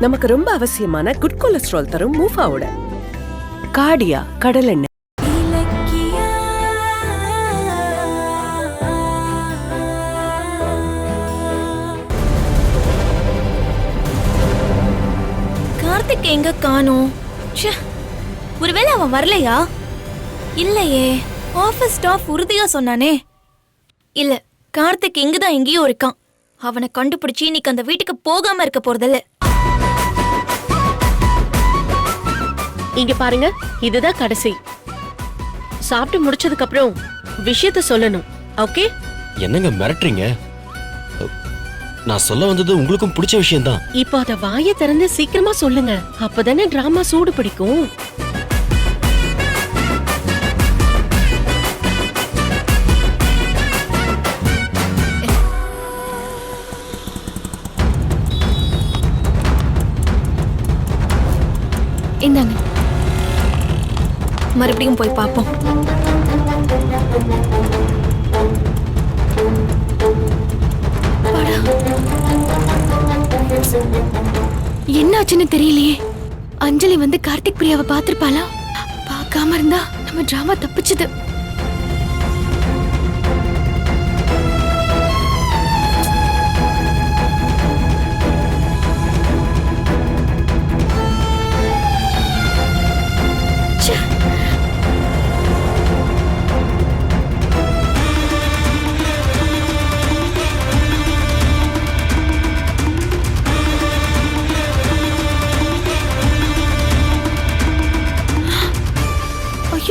நமக்கு ரொம்ப அவசியமான குட் கொலஸ்ட்ரால் தரும் மூஃபாவோட கார்டியா கடலெண்ணெய். கார்த்திக் எங்க காணோம்? ஒருவேளை அவன் வரலையா? இல்லையே, ஆபீஸ் ஸ்டாஃப் உறுதியா சொன்னானே. இல்ல, கார்த்திக் இங்கதான் எங்கேயோ இருக்கான். அவனை கண்டுபிடிச்சு இன்னைக்கு அந்த வீட்டுக்கு போகாம இருக்க போறதில்ல. இங்க பாருங்க, இதுதான் கடைசி. சாப்பிட்டு முடிச்சதுக்கு அப்புறம் விஷயத்த சொல்லணும். ஓகே? என்னங்க மிரட்டுறீங்க? நான் சொல்ல வந்தது உங்களுக்கும் பிடிச்ச விஷயம்தான். இப்போ அத வாயை திறந்து சீக்கிரமா சொல்லுங்க, அப்பதானே டிராமா சூடு பிடிக்கும். இந்தாங்க, மறுபடியும் போய் பார்ப்போம். என்னாச்சுன்னு தெரியலையே. அஞ்சலி வந்து கார்த்திக் பிரியாவை பார்த்திருப்பாளா? பார்க்காம இருந்தா நம்ம டிராமா தப்பிச்சது.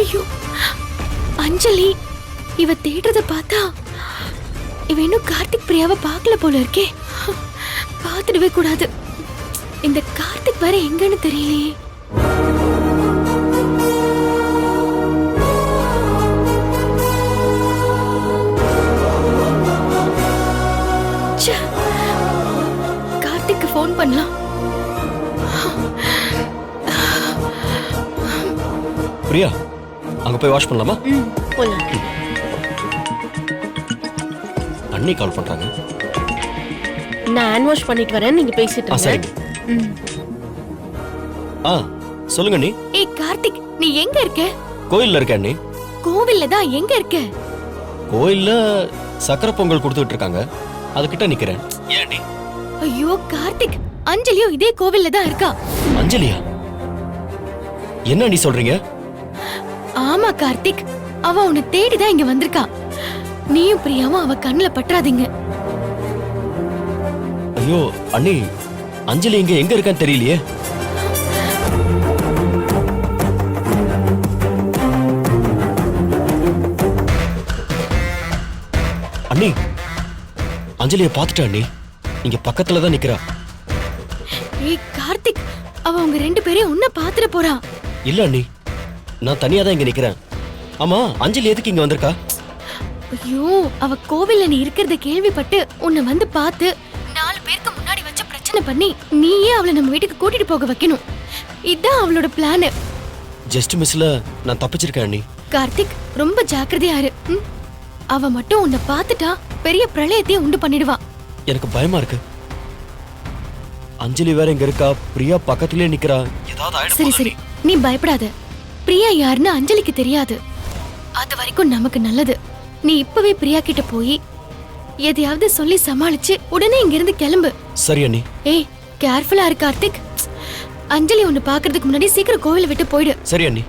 ஐயோ, அஞ்சலி இவ தேடுறத பார்த்தா இவ இன்னும் கார்த்திக் பிரியாவை பார்க்கல போல இருக்கே. பார்த்துடவே கூடாது. இந்த கார்த்திக் வேற எங்கன்னு தெரியலையே. கார்த்திக்கு ஃபோன் பண்ணலாம். பிரியா, அங்க போய் வாஷ் பண்ணலாமா? போலாம். அண்ணி கால் பண்றாங்க. நான் ஹேண்ட் வாஷ் பண்ணிட்டு வரேன், நீங்க பேசிட்டு இருங்க. சரிங்க. சொல்லுங்க அண்ணி. ஏய் கார்த்திக், நீ எங்க இருக்க? கோயில்ல இருக்க அண்ணி. கோவில்ல தான். எங்க இருக்க? கோயில்ல சக்கரை பொங்கல் கொடுத்துட்டு இருக்காங்க, அதுகிட்ட நிக்கிறேன். ஏன் அண்ணி? ஐயோ கார்த்திக், அஞ்சலியும் இதே கோவில்ல தான் இருக்கா. அஞ்சலியா? என்ன அண்ணி சொல்றீங்க? ஆமா கார்த்திக், அவ உன்னை தேடிதான் இங்க வந்திருக்கா. நீயும் பிரியாவும் அவ கண்ணுல பற்றாதீங்க. ஐயோ அண்ணி, அஞ்சலி இங்க எங்க இருக்கான்னு தெரியலையே. அண்ணி, அஞ்சலியை பார்த்துட்டா அண்ணி, இங்க பக்கத்துல தான் நிக்கிறா. ஏய் கார்த்திக், அவ உங்க ரெண்டு பேரையும் உன்ன பாத்துட போறா. இல்ல அண்ணி, நான் தனியா தான் இங்க நிக்கிறேன். ஆமா, அஞ்சலி எதுக்கு இங்க வந்திருக்கா? ஐயோ, அவ கோவில்ல நீ இருக்கிறத கேள்விப்பட்டு உன்னை வந்து பார்த்து 4 பேருக்கு முன்னாடி வச்சு பிரச்சனை பண்ணி நீயே அவளை நம்ம வீட்டுக்கு கூட்டிட்டு போக வைக்கணும். இதான் அவளோட பிளான். ஜஸ்ட் மிஸ்ல நான் தப்பிச்சிருக்கேன் அண்ணி. கார்த்திக், ரொம்ப ஜாக்கிரதையா இரு. அவ மட்டும் உன்னை பார்த்துட்டா பெரிய பிரளயத்தையே உண்டு பண்ணிடுவா. எனக்கு பயமா இருக்கு. அஞ்சலி வேற இங்க இருக்கா, பிரியா பக்கத்திலே நிக்கிறா. சரி சரி, நீ பயப்படாத. பிரியா யாருன்னு அஞ்சலிக்கு தெரியாது. அது வரைக்கும் நமக்கு நல்லது. நீ இப்பவே பிரியா கிட்ட போய் எதையாவது சொல்லி சமாளிச்சு உடனே இங்க இருந்து கிளம்பு. சரி அண்ணி. ஏய் கேர்ஃபுல்லா இரு கார்த்திக். அஞ்சலி உன்னை பாக்குறதுக்கு முன்னாடி சீக்கிரம் கோவிலை விட்டு போயிடு. சரி அண்ணி,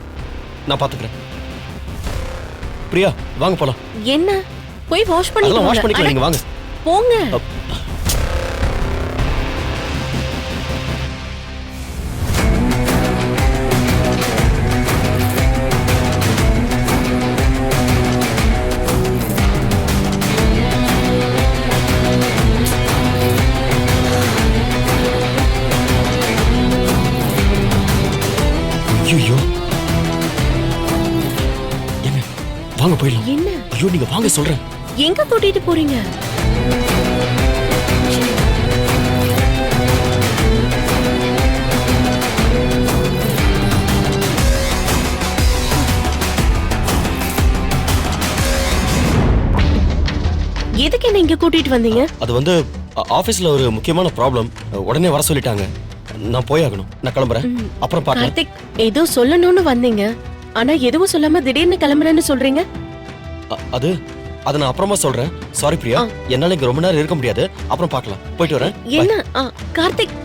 நான் பாத்துக்கிறேன். பிரியா வாங்க போலாம். என்ன? போய் வாஷ் அதெல்லாம் வாஷ் பண்ணிக்கலாம். பண்ணிக்கலாம், நீங்க வாங்க. போங்க. ஐயோ, என்ன? வாங்க போயிடலாம். என்ன? ஐயோ நீங்க வாங்க சொல்றேன். எங்க கூட்டிட்டு போறீங்க? எதுக்கு என்ன இங்க கூட்டிட்டு வந்தீங்க? அது வந்து ஆபீஸ்ல ஒரு முக்கியமான ப்ராப்ளம், உடனே வர சொல்லிட்டாங்க. நான் போயாகணும். நான் கிளம்புறேன். அப்புறம் பார்க்கலாம். கார்த்திக் ஏதோ சொல்லணும்னு வந்தீங்க, ஆனா எதுவும் சொல்லாம திடீர்னு கிளம்புறேன்னு சொல்றீங்க. அது நான் அப்புறமா சொல்றேன். சாரி பிரியா, என்னால இங்க ரொம்ப நேரம் இருக்க முடியாது. அப்புறம் பார்க்கலாம். போயிட்டு வரேன். என்ன கார்த்திக்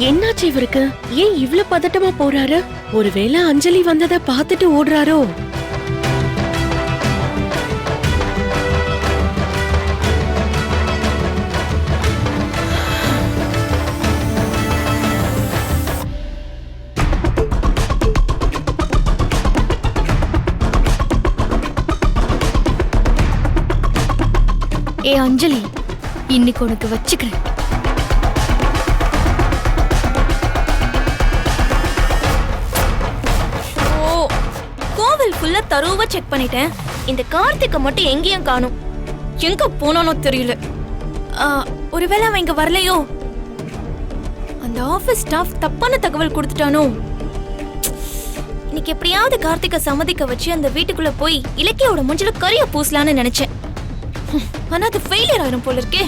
என்னாச்சு இவருக்கு? ஏன் இவ்ளோ பதட்டமா போறாரு? ஒருவேளை அஞ்சலி வந்ததை பார்த்துட்டு ஓடுறாரோ? ஏ அஞ்சலி, இன்னைக்கு உனக்கு வச்சுக்கிறேன். கோவில் ஃபுல்லா தரோவா செக் பண்ணிட்டேன். இந்த கார்த்திகை மட்டும் எங்கேயும் காணும். எங்க போனானோ தெரியல. ஒருவேளை அவன் இங்க வரலையோ? அந்த ஆபீஸ் ஸ்டாஃப் தப்பான தகவல் கொடுத்துட்டானோ? இன்னைக்கு எப்படியாவது கார்த்திகை சம்மதிக்க வச்சு அந்த வீட்டுக்குள்ள போய் இலக்கியோட மூஞ்சில கரிய பூசலான்னு நினைச்சேன். ஆனா அது ஃபெயிலியர் ஆயிரும் போல இருக்கே.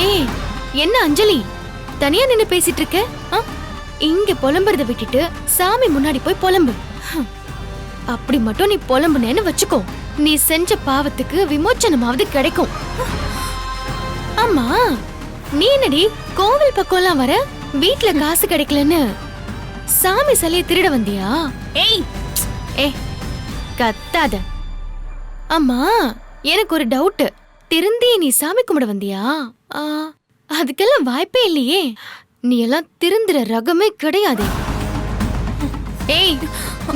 ஏய், என்ன அஞ்சலி தனியா நின்னு பேசிட்டு இருக்க? இங்க புலம்புறத விட்டுட்டு சாமி முன்னாடி போய் புலம்பு. அப்படி மட்டும் நீ புலம்புனேன்னு வச்சுக்கோ, நீ செஞ்ச பாவத்துக்கு விமோச்சனமாவது கிடைக்கும். ஆமா, நீ என்னடி கோவில் பக்கம்லாம் வர? வீட்ல காசு கிடைக்கலன்னு சாமி சிலைய திருட வந்தியா? ஏ கத்தாத. அம்மா, எனக்கு ஒரு டவுட். திருந்தி நீ சாமி கும்பிட வந்தியா? அதுக்கெல்லாம் வாய்ப்பே இல்லையே. நீ எல்லாம் திருந்துற ரகமே கிடையாது. ஏய்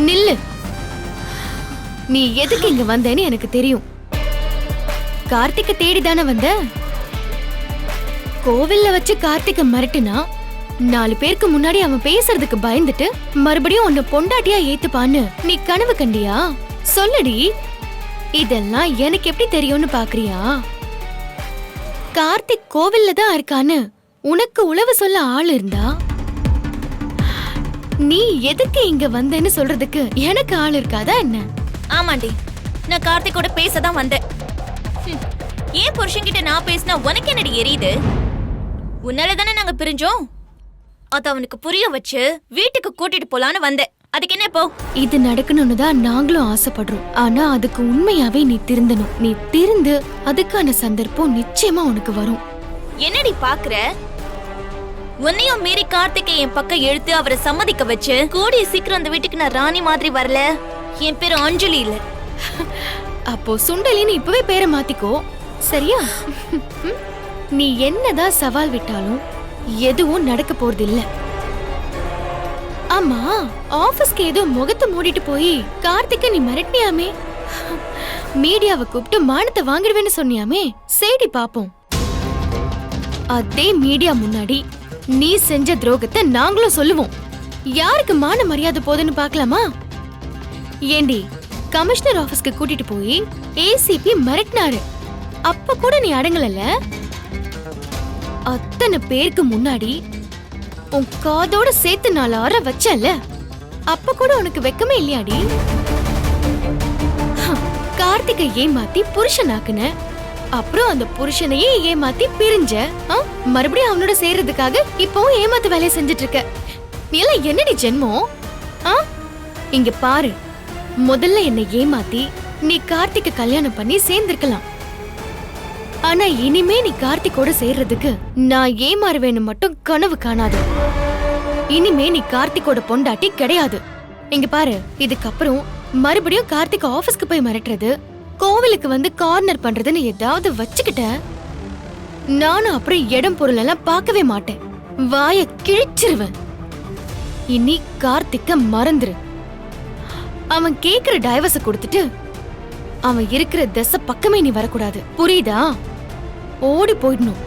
நில்லு. நீ எதுக்கு இங்க வந்தேன்னு எனக்கு தெரியும். கார்த்திகை தேடிதானே வந்த. கோவில்ல வச்சு கார்த்திகை மிரட்டுனா 4 பேருக்கு முன்னாடி அவன் பேசுறதுக்கு பயந்துட்டு மறுபடியும் உன்னை பொண்டாட்டியா ஏத்துப்பான்னு நீ கனவு கண்டியா? சொல்லுடி. இதெல்லாம் எனக்கு எப்படி தெரியும்னு பாக்குறியா? கார்த்திக் கோவில்ல தான் இருக்கான்னு உனக்கு உளவு சொல்ல ஆள் இருந்தா நீ எதுக்கு இங்க வந்தேன்னு சொல்றதுக்கு எனக்கு ஆள் இருக்காதா என்ன? ஆமாண்டி, நான் கார்த்திகோட பேசதான் வந்தேன். ஏன் புருஷன்கிட்ட நான் பேசினா உனக்கு என்னடி எரியுது? உன்னால தானே நாங்க பிரிஞ்சோம். அத அவனுக்கு புரிய வச்சு வீட்டுக்கு கூட்டிட்டு போலான்னு வந்தேன். அதுக்கு என்ன இப்போ? இது நடக்கணும்னு தான் நாங்களும் ஆசைப்படுறோம். ஆனா அதுக்கு உண்மையாவே நீ திருந்தணும். நீ திருந்து அதுக்கான சந்தர்ப்பம் நிச்சயமா உனக்கு வரும். என்னடி பாக்குற? உன்னையும் மீறி கார்த்திகை என் பக்கம் இழுத்து அவரை சம்மதிக்க வச்சு கூடிய சீக்கிரம் அந்த வீட்டுக்கு நான் ராணி மாதிரி வரல. என் பேரு அஞ்சலி இல்ல. அப்போ சுண்டலின்னு இப்பவே பேரை மாத்திக்கோ, சரியா? நீ என்னதான் சவால் விட்டாலும் எதுவும் நடக்க போறது இல்ல. ஆமா, ஆபீஸ்க்கு ஏதோ முகத்தை மூடிட்டு போய் கார்த்திகை நீ மிரட்டியாமே. மீடியாவை கூப்பிட்டு மானத்தை வாங்கிடுவேன்னு சொன்னியாமே. சரி பாப்போம். அதே மீடியா முன்னாடி நீ செஞ்ச துரோகத்தை நாங்களும் சொல்லுவோம். யாருக்கு மான மரியாதை போதுன்னு பாக்கலாமா? ஏண்டி, கமிஷனர் ஆபீஸ்க்கு கூட்டிட்டு போய் ஏசிபி மிரட்டினாரு. அப்ப கூட நீ அடங்கலல. அத்தனை பேருக்கு முன்னாடி உன் காதோட சேர்த்து 4 அறை வச்சல. அப்ப கூட உனக்கு வெக்கமே இல்லையாடி? கார்த்திகை ஏமாத்தி புருஷனாக்குன. அப்புறம் அந்த புருஷனையே ஏமாத்தி பிரிஞ்ச. மறுபடியும் அவனோட சேர்றதுக்காக இப்பவும் ஏமாத்து வேலையை செஞ்சுட்டு இருக்க. நீ எல்லாம் என்னடி ஜென்மம்? இங்க பாரு, முதல்ல என்னை ஏமாத்தி நீ கார்த்திகை கல்யாணம் பண்ணி சேர்ந்திருக்கலாம். ஆனா இனிமே நீ கார்த்திகோட சேர்றதுக்கு நான் ஏமாறுவேன்னு மட்டும் கனவு காணாத. இனிமே நீ கார்த்திகோட பொண்டாட்டி கிடையாது. இங்க பாரு, இதுக்கப்புறம் மறுபடியும் கார்த்திக் ஆபீஸ்க்கு போய் மிரட்டுறது, கோவிலுக்கு வந்து கார்னர் பண்றதுன்னு ஏதாவது வச்சுக்கிட்ட நானும் அப்புறம் இடம் பொருள் எல்லாம் பார்க்கவே மாட்டேன். வாய கிழிச்சிருவேன். இனி கார்த்திக்க மறந்துரு. அவன் கேக்குற டைவர்ஸ கொடுத்துட்டு அவன் இருக்கிற திசை பக்கமே நீ வரக்கூடாது, புரியுதா? ஓடி போயிடணும்.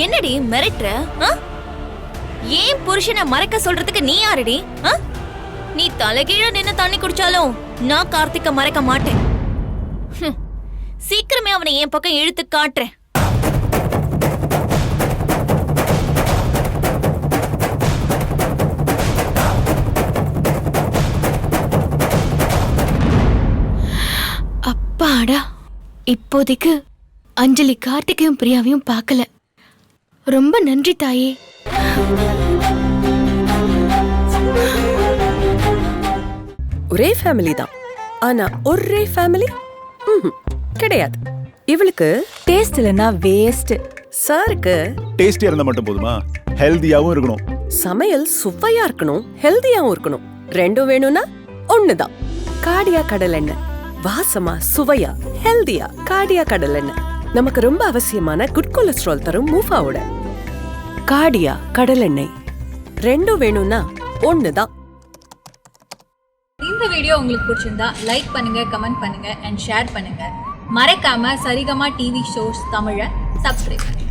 என்னடி மிரட்டுற? ஏன் புருஷனை மறக்க சொல்றதுக்கு நீ யாருடி? நீ தலைகீழ நின்னு தண்ணி குடிச்சாலும் நான் கார்த்திக்க மறக்க மாட்டேன். சீக்கிரமே அவனை என் பக்கம் இழுத்து காட்டுறேன். அப்பாடா, இப்போதைக்கு அஞ்சலி கார்த்திகையும் பிரியாவையும் பார்க்கல. ரொம்ப நன்றி தாயே. ஒரே ஃபேமிலி தான், ஆனா ஒரே ஃபேமிலி கிடையாது. இவளுக்கு டேஸ்ட் இல்லைன்னா வேஸ்ட். சாருக்கு டேஸ்டியா இருந்தா மட்டும் போதுமா? ஹெல்தியாவும் இருக்கணும். சமையல் சுவையா இருக்கணும், ஹெல்தியாவும் இருக்கணும். ரெண்டும் வேணும்னா ஒண்ணுதான். காடியா கடல் எண்ணெய், வாசமா சுவையா ஹெல்தியா காடியா கடல் எண்ணெய். நமக்கு ரொம்ப அவசியமான குட் கொலஸ்ட்ரால் தரும் மூஃபாவோட காடியா கடல் எண்ணெய். ரெண்டும் வேணும்னா ஒண்ணுதான். இந்த வீடியோ உங்களுக்கு பிடிச்சிருந்தா லைக் பண்ணுங்க, கமெண்ட் பண்ணுங்க அண்ட் ஷேர் பண்ணுங்க. மறக்காம சரிகமா டிவி ஷோஸ் தமிழை சப்ஸ்கிரைப் பண்ணுங்க.